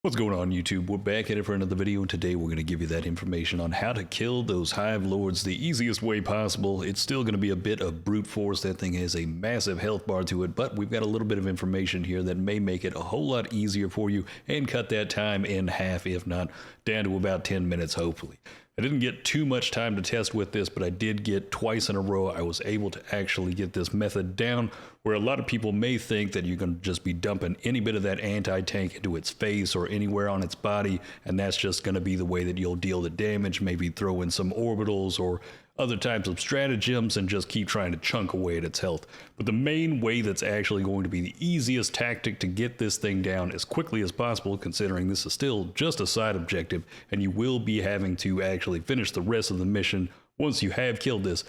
What's going on, YouTube? We're back at it for another video, and today we're going to give you that information on how to kill those Hive Lords the easiest way possible. It's still going to be a bit of brute force. That thing has a massive health bar to it, but we've got a little bit of information here that may make it a whole lot easier for you and cut that time in half, if not down to about 10 minutes, hopefully. I didn't get too much time to test with this, but I did get twice in a row. I was able to actually get this method down, where a lot of people may think that you're going to just be dumping any bit of that anti-tank into its face or anywhere on its body, and that's just going to be the way that you'll deal the damage. Maybe throw in some orbitals or other types of stratagems and just keep trying to chunk away at its health. But the main way that's actually going to be the easiest tactic to get this thing down as quickly as possible, considering this is still just a side objective and you will be having to actually finish the rest of the mission once you have killed this.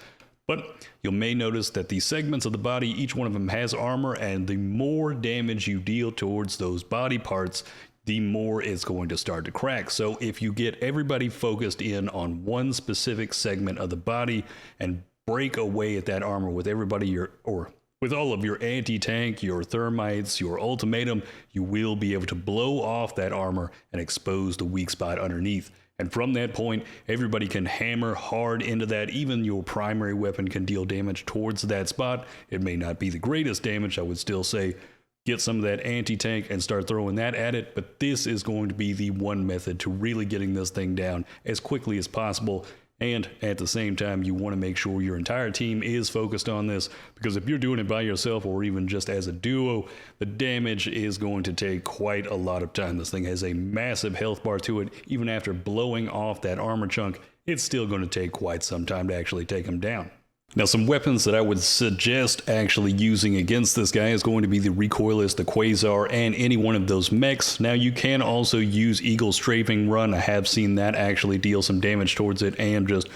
But you may notice that the segments of the body, each one of them has armor, and the more damage you deal towards those body parts, the more it's going to start to crack. So if you get everybody focused in on one specific segment of the body and break away at that armor with everybody with all of your anti-tank, your thermites, your ultimatum, you will be able to blow off that armor and expose the weak spot underneath. And from that point, everybody can hammer hard into that. Even your primary weapon can deal damage towards that spot. It may not be the greatest damage, I would still say get some of that anti-tank and start throwing that at it, but this is going to be the one method to really getting this thing down as quickly as possible. And at the same time, you want to make sure your entire team is focused on this, because if you're doing it by yourself or even just as a duo, the damage is going to take quite a lot of time. This thing has a massive health bar to it. Even after blowing off that armor chunk, it's still going to take quite some time to actually take him down. Now, some weapons that I would suggest actually using against this guy is going to be the Recoilless, the Quasar, and any one of those mechs. Now, you can also use Eagle Strafing Run. I have seen that actually deal some damage towards it and just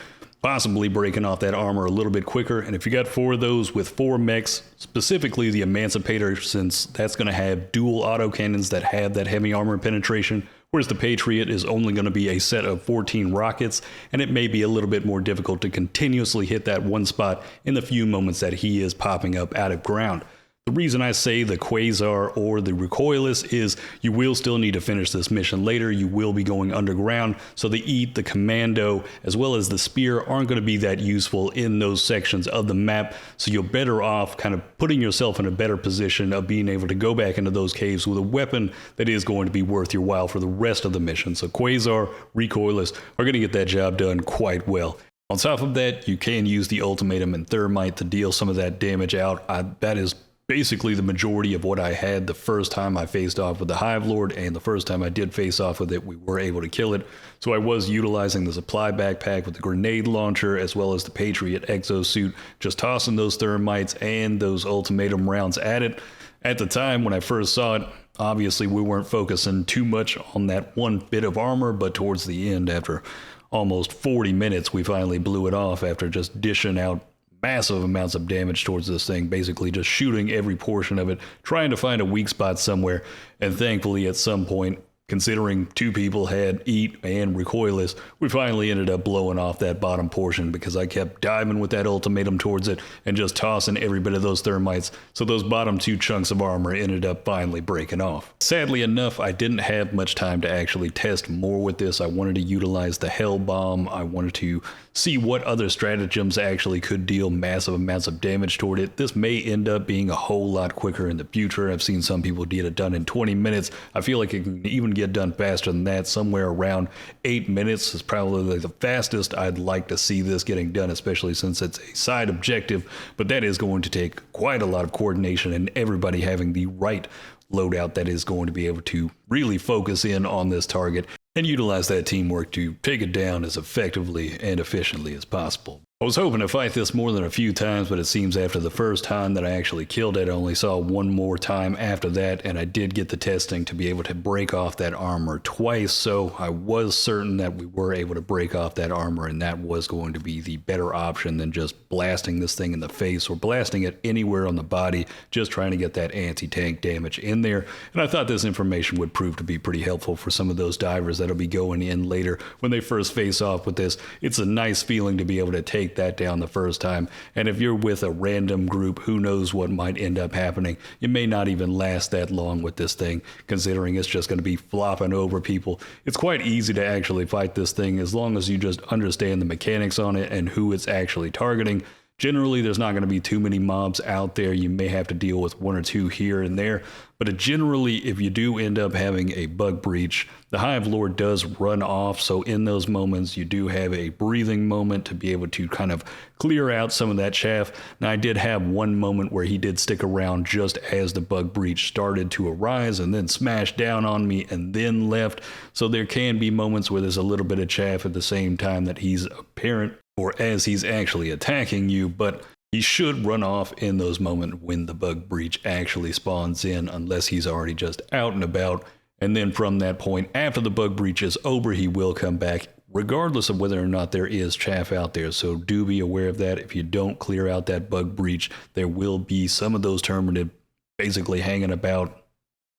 possibly breaking off that armor a little bit quicker. And if you got 4 of those with 4 mechs, specifically the Emancipator, since that's going to have dual autocannons that have that heavy armor penetration, whereas the Patriot is only going to be a set of 14 rockets, and it may be a little bit more difficult to continuously hit that one spot in the few moments that he is popping up out of ground. The reason I say the Quasar or the Recoilless is you will still need to finish this mission later. You will be going underground, so the EAT, the Commando, as well as the Spear aren't going to be that useful in those sections of the map, so you're better off kind of putting yourself in a better position of being able to go back into those caves with a weapon that is going to be worth your while for the rest of the mission. So Quasar, Recoilless are going to get that job done quite well. On top of that, you can use the Ultimatum and Thermite to deal some of that damage out. That is basically the majority of what I had the first time I faced off with the Hive Lord, and the first time I did face off with it, we were able to kill it. So I was utilizing the supply backpack with the grenade launcher as well as the Patriot exosuit, just tossing those thermites and those ultimatum rounds at it. At the time when I first saw it, obviously we weren't focusing too much on that one bit of armor, but towards the end, after almost 40 minutes, we finally blew it off after just dishing out massive amounts of damage towards this thing, basically just shooting every portion of it, trying to find a weak spot somewhere. And thankfully at some point, considering 2 people had EAT and Recoilless, we finally ended up blowing off that bottom portion because I kept diving with that ultimatum towards it and just tossing every bit of those thermites, so those bottom 2 chunks of armor ended up finally breaking off. Sadly enough, I didn't have much time to actually test more with this. I wanted to utilize the Hell Bomb. I wanted to see what other stratagems actually could deal massive amounts of damage toward it. This may end up being a whole lot quicker in the future. I've seen some people get it done in 20 minutes. I feel like it can even get done faster than that. Somewhere around 8 minutes is probably the fastest I'd like to see this getting done, especially since it's a side objective. But that is going to take quite a lot of coordination and everybody having the right loadout that is going to be able to really focus in on this target and utilize that teamwork to take it down as effectively and efficiently as possible. I was hoping to fight this more than a few times, but it seems after the first time that I actually killed it, I only saw one more time after that, and I did get the testing to be able to break off that armor twice, so I was certain that we were able to break off that armor, and that was going to be the better option than just blasting this thing in the face or blasting it anywhere on the body, just trying to get that anti-tank damage in there. And I thought this information would prove to be pretty helpful for some of those divers that'll be going in later when they first face off with this. It's a nice feeling to be able to take take that down the first time. And if you're with a random group, who knows what might end up happening. You may not even last that long with this thing, considering it's just going to be flopping over people. It's quite easy to actually fight this thing as long as you just understand the mechanics on it and who it's actually targeting. Generally, there's not going to be too many mobs out there. You may have to deal with one or two here and there, but generally, if you do end up having a bug breach, the Hive Lord does run off. So in those moments, you do have a breathing moment to be able to kind of clear out some of that chaff. Now, I did have one moment where he did stick around just as the bug breach started to arise and then smashed down on me and then left. So there can be moments where there's a little bit of chaff at the same time that he's apparent, or as he's actually attacking you, but he should run off in those moments when the bug breach actually spawns in, unless he's already just out and about. And then from that point, after the bug breach is over, he will come back, regardless of whether or not there is chaff out there. So do be aware of that. If you don't clear out that bug breach, there will be some of those terminid basically hanging about,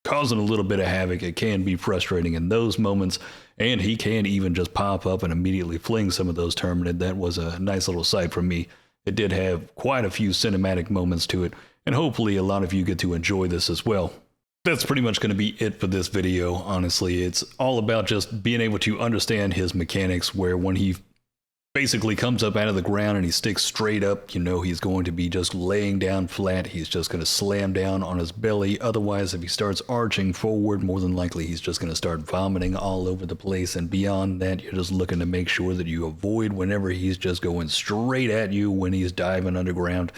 causing a little bit of havoc. It can be frustrating in those moments, and he can even just pop up and immediately fling some of those terminid. That was a nice little sight for me. It did have quite a few cinematic moments to it, and hopefully a lot of you get to enjoy this as well. That's pretty much going to be it for this video, honestly. It's all about just being able to understand his mechanics, where when he basically comes up out of the ground and he sticks straight up, you know he's going to be just laying down flat. He's just going to slam down on his belly. Otherwise, if he starts arching forward, more than likely he's just going to start vomiting all over the place. And beyond that, you're just looking to make sure that you avoid whenever he's just going straight at you when he's diving underground.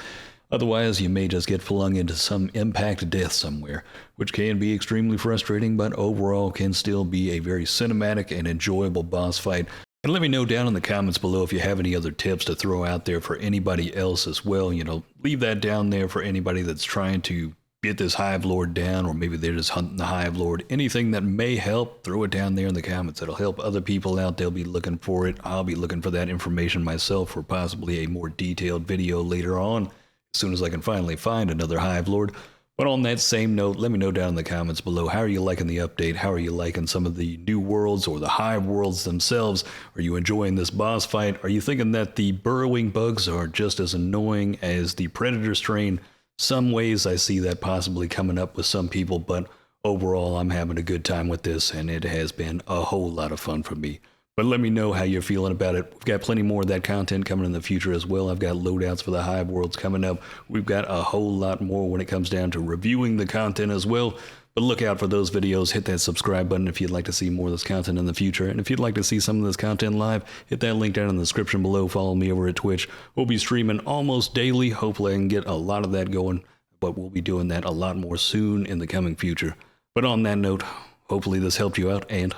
Otherwise, you may just get flung into some impact death somewhere, which can be extremely frustrating, but overall can still be a very cinematic and enjoyable boss fight. And let me know down in the comments below if you have any other tips to throw out there for anybody else as well. You know, leave that down there for anybody that's trying to get this Hive Lord down, or maybe they're just hunting the Hive Lord. Anything that may help, throw it down there in the comments. It'll help other people out. They'll be looking for it. I'll be looking for that information myself for possibly a more detailed video later on, as soon as I can finally find another Hive Lord. But on that same note, let me know down in the comments below, how are you liking the update? How are you liking some of the new worlds or the Hive worlds themselves? Are you enjoying this boss fight? Are you thinking that the burrowing bugs are just as annoying as the Predator strain? Some ways I see that possibly coming up with some people, but overall I'm having a good time with this, and it has been a whole lot of fun for me. But let me know how you're feeling about it. We've got plenty more of that content coming in the future as well. I've got loadouts for the Hive worlds coming up. We've got a whole lot more when it comes down to reviewing the content as well. But look out for those videos. Hit that subscribe button if you'd like to see more of this content in the future. And if you'd like to see some of this content live, hit that link down in the description below. Follow me over at Twitch. We'll be streaming almost daily. Hopefully I can get a lot of that going, but we'll be doing that a lot more soon in the coming future. But on that note, hopefully this helped you out, and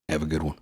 have a good one.